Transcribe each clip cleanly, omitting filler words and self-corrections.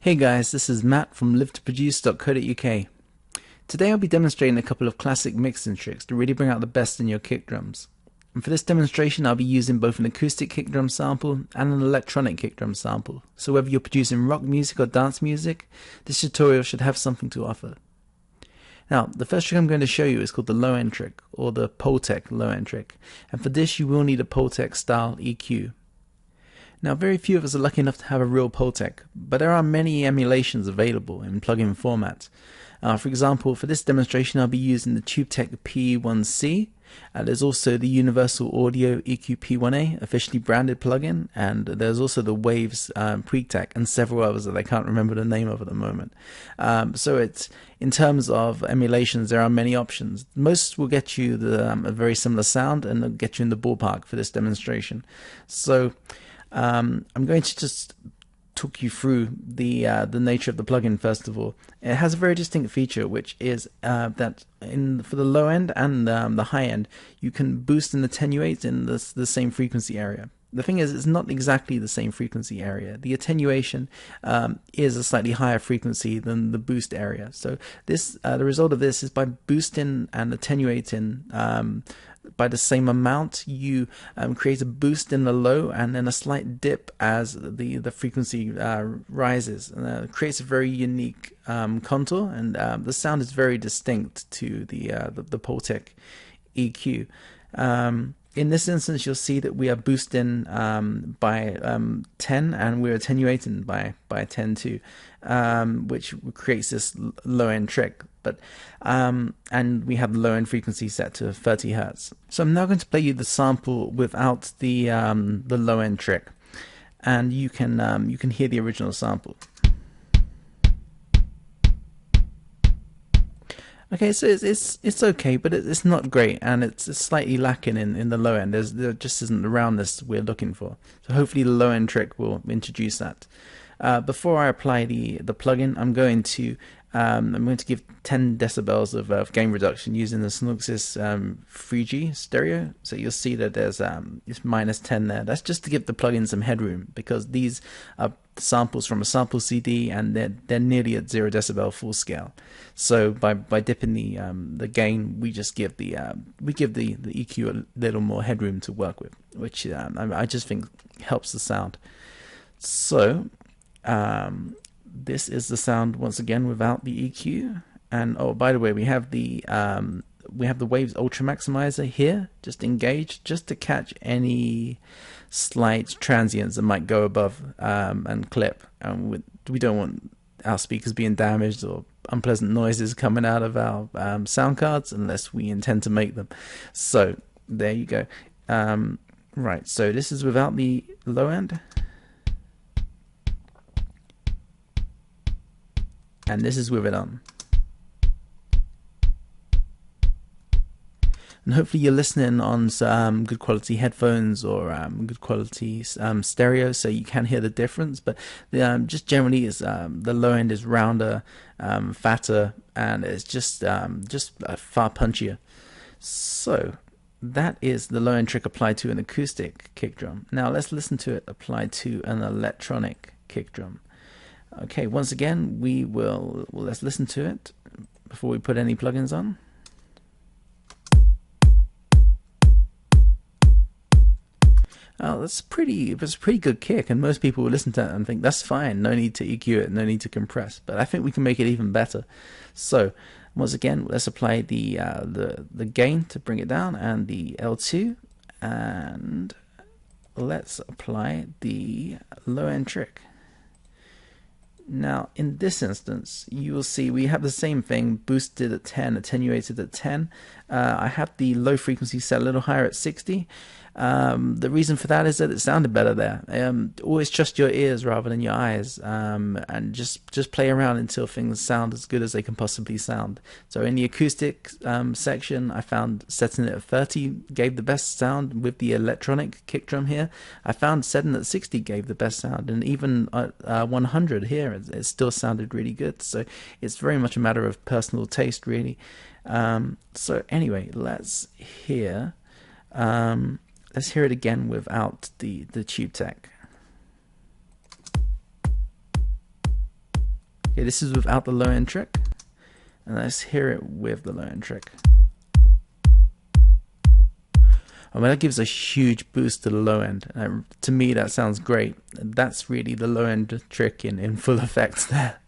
Hey guys, this is Matt from livetoproduce.co.uk. Today I'll be demonstrating a couple of classic mixing tricks to really bring out the best in your kick drums. And for this demonstration I'll be using both an acoustic kick drum sample and an electronic kick drum sample. So whether you're producing rock music or dance music, this tutorial should have something to offer. Now, the first trick I'm going to show you is called the Low End Trick, or the Pultec Low End Trick. And for this you will need a Pultec style EQ. Now, very few of us are lucky enough to have a real Pultec, but there are many emulations available in plug-in format. For example, for this demonstration I'll be using the Pultec P1C. There's also the Universal Audio EQ P1A, officially branded plugin, and there's also the Waves Pultec and several others that I can't remember the name of at the moment. So it's, in terms of emulations, there are many options. Most will get you a very similar sound and they'll get you in the ballpark for this demonstration. So I'm going to just talk you through the nature of the plugin first of all. It has a very distinct feature, which is that for the low end and the high end, you can boost and attenuate in the same frequency area. The thing is, it's not exactly the same frequency area. The attenuation is a slightly higher frequency than the boost area. So this, the result of this is by boosting and attenuating by the same amount, you create a boost in the low and then a slight dip as the frequency rises. And it creates a very unique contour, and the sound is very distinct to the Pultec EQ. In this instance, you'll see that we are boosting by 10 and we're attenuating by 10 too, which creates this low end trick. But and we have the low end frequency set to 30 Hertz. So I'm now going to play you the sample without the low end trick, and you can hear the original sample. Okay, so it's okay, but it's not great, and it's slightly lacking in the low end. There just isn't the roundness we're looking for. So hopefully the low end trick will introduce that. Before I apply the plugin, I'm going to give 10 decibels of gain reduction using the Synuxis 3G stereo. So you'll see that there's it's minus 10 there. That's just to give the plugin some headroom, because these are samples from a sample CD and they're nearly at 0 decibel full scale. So by dipping the gain, we just give the EQ a little more headroom to work with, which I just think helps the sound. So this is the sound once again without the EQ. And oh, by the way, we have the Waves Ultra Maximizer here, just engaged, just to catch any slight transients that might go above and clip. And we don't want our speakers being damaged or unpleasant noises coming out of our sound cards unless we intend to make them. So there you go. Right, so this is without the low end. And this is with it on. And hopefully you're listening on some good quality headphones or good quality stereo, so you can hear the difference. But just generally, is the low end is rounder, fatter, and it's just far punchier. So that is the low end trick applied to an acoustic kick drum. Now let's listen to it applied to an electronic kick drum. Okay, once again, let's listen to it before we put any plugins on. Oh, that's a pretty good kick, and most people will listen to it and think that's fine, no need to EQ it, no need to compress. But I think we can make it even better. So once again, let's apply the gain to bring it down and the L2, and let's apply the low end trick. Now, in this instance, you will see we have the same thing, boosted at 10, attenuated at 10. I have the low frequency set a little higher at 60. The reason for that is that it sounded better there. Always trust your ears rather than your eyes, and just play around until things sound as good as they can possibly sound. So in the acoustic section, I found setting it at 30 gave the best sound with the electronic kick drum here. I found setting at 60 gave the best sound, and even at 100 here, it still sounded really good. So it's very much a matter of personal taste, really. So anyway, let's hear it again without the Pultec. Okay, this is without the low end trick, and let's hear it with the low end trick. I mean, that gives a huge boost to the low end. To me, that sounds great. That's really the low end trick in full effect there.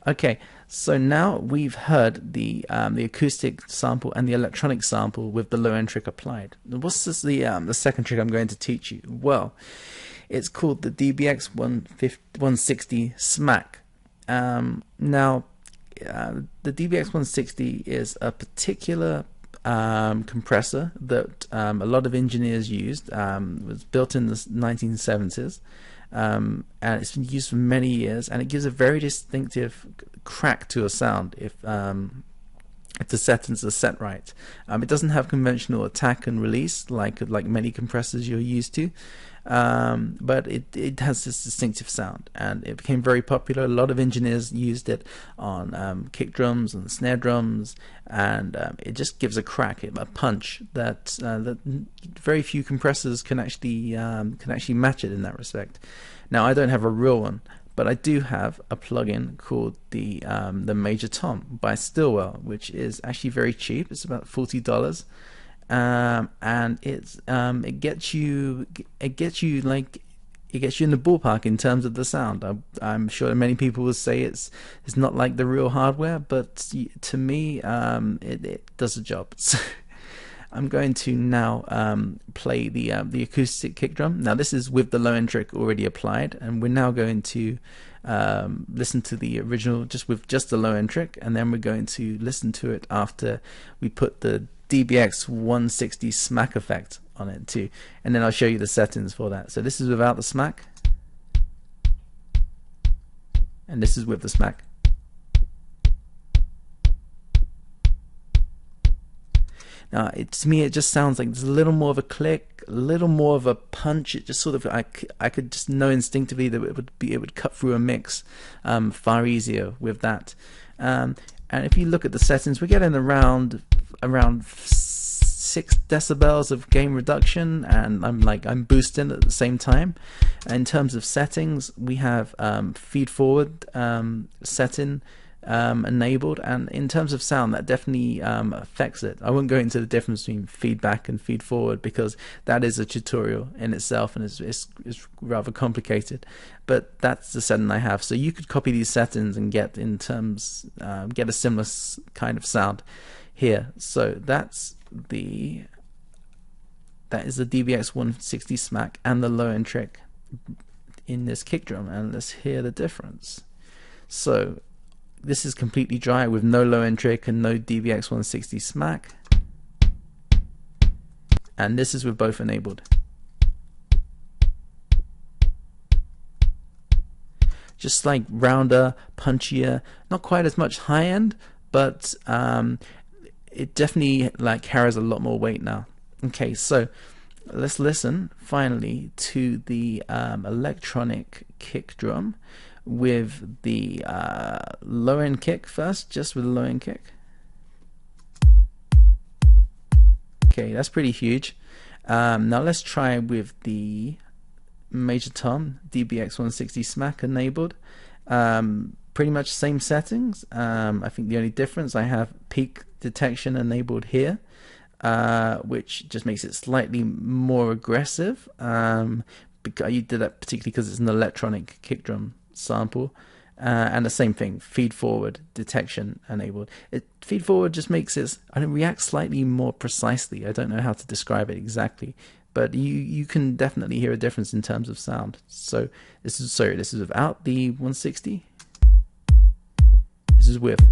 Okay, so now we've heard the acoustic sample and the electronic sample with the low end trick applied. What's this, the second trick I'm going to teach you? Well, it's called the DBX 160 Smack. Now, the DBX 160 is a particular compressor that a lot of engineers used. It was built in the 1970s, and it's been used for many years, and it gives a very distinctive crack to a sound if the settings are set right. It doesn't have conventional attack and release like many compressors you're used to, but it has this distinctive sound, and it became very popular. A lot of engineers used it on kick drums and snare drums, and it just gives a crack, a punch that very few compressors can actually match it in that respect. Now, I don't have a real one, but I do have a plugin called the Major Tom by Stillwell, which is actually very cheap. It's about $40, and it gets you in the ballpark in terms of the sound. I'm sure many people will say it's not like the real hardware, but to me, it does the job. So I'm going to now play the acoustic kick drum. Now, this is with the low end trick already applied, and we're now going to listen to the original with just the low end trick, and then we're going to listen to it after we put the DBX 160 smack effect on it too, and then I'll show you the settings for that. So this is without the smack, and this is with the smack. Now, to me, it just sounds like there's a little more of a click, a little more of a punch. It just sort of, I could just know instinctively that it would cut through a mix far easier with that. And if you look at the settings, we're getting around 6 decibels of gain reduction, and I'm boosting at the same time. In terms of settings, we have feed forward setting enabled, and in terms of sound, that definitely affects it. I won't go into the difference between feedback and feed forward because that is a tutorial in itself, and it's rather complicated, but that's the setting I have. So you could copy these settings and get a similar kind of sound here. So that is the DBX 160 Smack and the low end trick in this kick drum, and let's hear the difference. So this is completely dry with no low end trick and no DBX 160 Smack, and this is with both enabled. Just like rounder, punchier, not quite as much high end, but it definitely carries a lot more weight now. Okay, so let's listen finally to the electronic kick drum with the low end kick first, just with the low end kick. Okay, that's pretty huge. Now let's try with the Major Tom DBX 160 Smack enabled. Pretty much same settings. I think the only difference, I have peak detection enabled here, which just makes it slightly more aggressive. Because you did that particularly because it's an electronic kick drum sample, and the same thing, feed forward detection enabled. Feed forward just makes it react slightly more precisely. I don't know how to describe it exactly, but you can definitely hear a difference in terms of sound. So this is without the 160. This is with.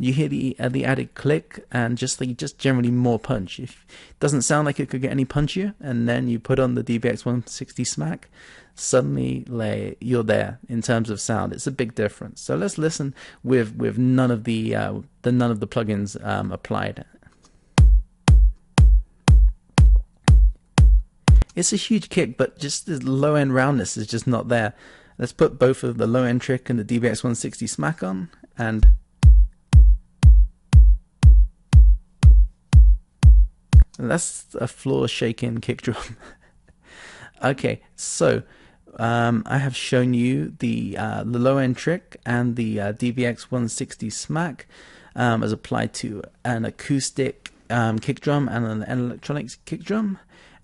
You hear the added click and just generally more punch. If it doesn't sound like it could get any punchier, and then you put on the DBX 160 Smack, suddenly you're there in terms of sound. It's a big difference. So let's listen with none of the plugins applied. It's a huge kick, but just the low end roundness is just not there. Let's put both of the low end trick and the DBX 160 Smack on, and that's a floor shaking kick drum. Okay, so I have shown you the low end trick and the DBX 160 Smack as applied to an acoustic kick drum and an electronics kick drum.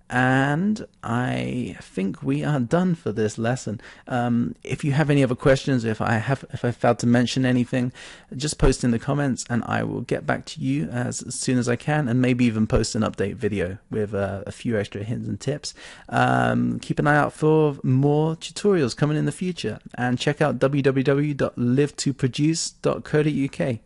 And I think we are done for this lesson. If you have any other questions, if I failed to mention anything, just post in the comments and I will get back to you as soon as I can, and maybe even post an update video with a few extra hints and tips. Keep an eye out for more tutorials coming in the future, and check out www.livetoproduce.co.uk.